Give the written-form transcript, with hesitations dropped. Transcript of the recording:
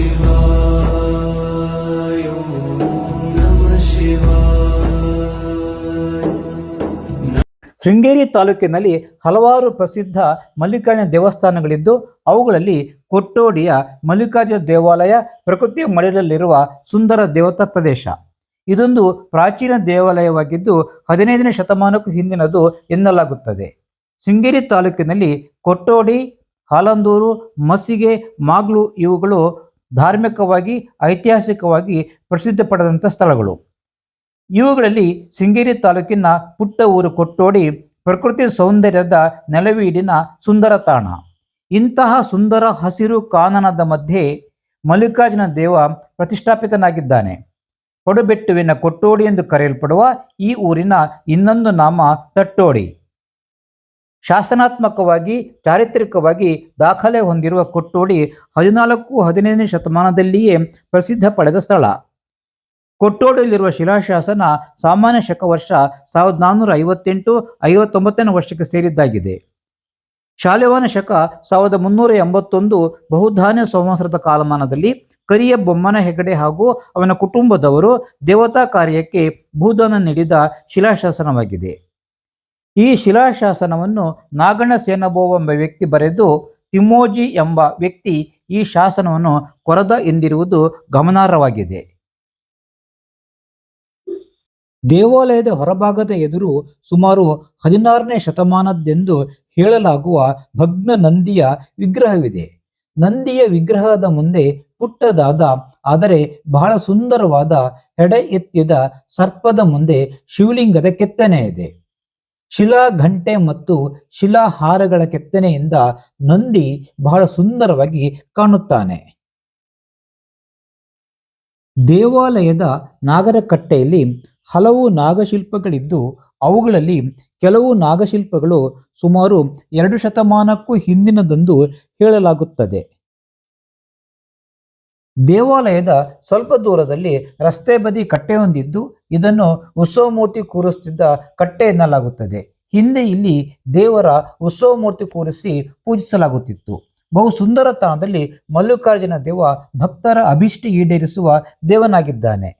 ಶಿವಾಯ ನಮಃ ಶಿವಾಯ. ಶೃಂಗೇರಿ ತಾಲೂಕಿನಲ್ಲಿ ಹಲವಾರು ಪ್ರಸಿದ್ಧ ಮಲ್ಲಿಕಾರ್ಜುನ ದೇವಸ್ಥಾನಗಳಿದ್ದು ಅವುಗಳಲ್ಲಿ ಕೊಟ್ಟೋಡಿಯ ಮಲ್ಲಿಕಾರ್ಜುನ ದೇವಾಲಯ ಪ್ರಕೃತಿಯ ಮಡಿಲಲ್ಲಿರುವ ಸುಂದರ ದೇವತಾ ಪ್ರದೇಶ. ಇದೊಂದು ಪ್ರಾಚೀನ ದೇವಾಲಯವಾಗಿದ್ದು 15ನೇ ಶತಮಾನಕ್ಕೂ ಹಿಂದಿನದು ಎನ್ನಲಾಗುತ್ತದೆ. ಶೃಂಗೇರಿ ತಾಲೂಕಿನಲ್ಲಿ ಕೊಟ್ಟೋಡಿ, ಹಾಲಂದೂರು, ಮಸ್ಸಿಗೆ, ಮಾಗ್ಲು ಇವುಗಳು ಧಾರ್ಮಿಕವಾಗಿ ಐತಿಹಾಸಿಕವಾಗಿ ಪ್ರಸಿದ್ಧಿ ಪಡೆದಂಥ ಸ್ಥಳಗಳು. ಇವುಗಳಲ್ಲಿ ಶೃಂಗೇರಿ ತಾಲೂಕಿನ ಪುಟ್ಟ ಊರು ಕೊಟ್ಟೋಡಿ ಪ್ರಕೃತಿ ಸೌಂದರ್ಯದ ನೆಲವೀಡಿನ ಸುಂದರ ತಾಣ. ಇಂತಹ ಸುಂದರ ಹಸಿರು ಕಾನನದ ಮಧ್ಯೆ ಮಲ್ಲಿಕಾರ್ಜುನ ದೇವ ಪ್ರತಿಷ್ಠಾಪಿತನಾಗಿದ್ದಾನೆ. ಪಡುಬೆಟ್ಟುವಿನ ಕೊಟ್ಟೋಡಿ ಎಂದು ಕರೆಯಲ್ಪಡುವ ಈ ಊರಿನ ಇನ್ನೊಂದು ನಾಮ ತಟ್ಟೋಡಿ. ಶಾಸನಾತ್ಮಕವಾಗಿ ಚಾರಿತ್ರಿಕವಾಗಿ ದಾಖಲೆ ಹೊಂದಿರುವ ಕೊಟ್ಟೋಡಿ 14-15ನೇ ಶತಮಾನದಲ್ಲಿಯೇ ಪ್ರಸಿದ್ಧ ಪಡೆದ ಸ್ಥಳ. ಕೊಟ್ಟೋಡಿಯಲ್ಲಿರುವ ಶಿಲಾಶಾಸನ ಸಾಮಾನ್ಯ ಶಕ ವರ್ಷ 1458-59ನೇ ವರ್ಷಕ್ಕೆ ಸೇರಿದ್ದಾಗಿದೆ. ಶಾಲಿವಾಹನ ಶಕ 1381 ಬಹುಧಾನ್ಯ ಸಂವತ್ಸರದ ಕಾಲಮಾನದಲ್ಲಿ ಕರಿಯ ಬೊಮ್ಮನ ಹೆಗಡೆ ಹಾಗೂ ಅವನ ಕುಟುಂಬದವರು ದೇವತಾ ಕಾರ್ಯಕ್ಕೆ ಭೂದಾನ ನೀಡಿದ ಶಿಲಾಶಾಸನವಾಗಿದೆ. ಈ ಶಿಲಾಶಾಸನವನ್ನು ನಾಗಣ್ಣ ಸೇನಬೋವ ಎಂಬ ವ್ಯಕ್ತಿ ಬರೆದು ತಿಮ್ಮೋಜಿ ಎಂಬ ವ್ಯಕ್ತಿ ಈ ಶಾಸನವನ್ನು ಕೊರದ ಎಂದಿರುವುದು ಗಮನಾರ್ಹವಾಗಿದೆ. ದೇವಾಲಯದ ಹೊರಭಾಗದ ಎದುರು ಸುಮಾರು 16ನೇ ಶತಮಾನದ್ದೆಂದು ಹೇಳಲಾಗುವ ಭಗ್ನ ನಂದಿಯ ವಿಗ್ರಹವಿದೆ. ನಂದಿಯ ವಿಗ್ರಹದ ಮುಂದೆ ಪುಟ್ಟದಾದ ಆದರೆ ಬಹಳ ಸುಂದರವಾದ ಹೆಡೆ ಎತ್ತಿದ ಸರ್ಪದ ಮುಂದೆ ಶಿವಲಿಂಗದ ಕೆತ್ತನೆ ಇದೆ. ಶಿಲಾ ಘಂಟೆ ಮತ್ತು ಶಿಲಾಹಾರಗಳ ಕೆತ್ತನೆಯಿಂದ ನಂದಿ ಬಹಳ ಸುಂದರವಾಗಿ ಕಾಣುತ್ತಾನೆ. ದೇವಾಲಯದ ನಾಗರಕಟ್ಟೆಯಲ್ಲಿ ಹಲವು ನಾಗಶಿಲ್ಪಗಳಿದ್ದು ಅವುಗಳಲ್ಲಿ ಕೆಲವು ನಾಗಶಿಲ್ಪಗಳು ಸುಮಾರು 2 ಶತಮಾನಕ್ಕೂ ಹಿಂದಿನದೆಂದು ಹೇಳಲಾಗುತ್ತದೆ. ದೇವಾಲಯದ ಸ್ವಲ್ಪ ದೂರದಲ್ಲಿ ರಸ್ತೆ ಬದಿ ಕಟ್ಟೆಯೊಂದಿದ್ದು ಇದನ್ನು ಉತ್ಸವ ಮೂರ್ತಿ ಕೂರಿಸುತ್ತಿದ್ದ ಕಟ್ಟೆ ಎನ್ನಲಾಗುತ್ತದೆ. ಹಿಂದೆ ಇಲ್ಲಿ ದೇವರ ಉತ್ಸವ ಮೂರ್ತಿ ಕೂರಿಸಿ ಪೂಜಿಸಲಾಗುತ್ತಿತ್ತು. ಬಹು ಸುಂದರ ತಾಣದಲ್ಲಿ ಮಲ್ಲಿಕಾರ್ಜುನ ದೇವ ಭಕ್ತರ ಅಭಿಷ್ಟ ಈಡೇರಿಸುವ ದೇವನಾಗಿದ್ದಾನೆ.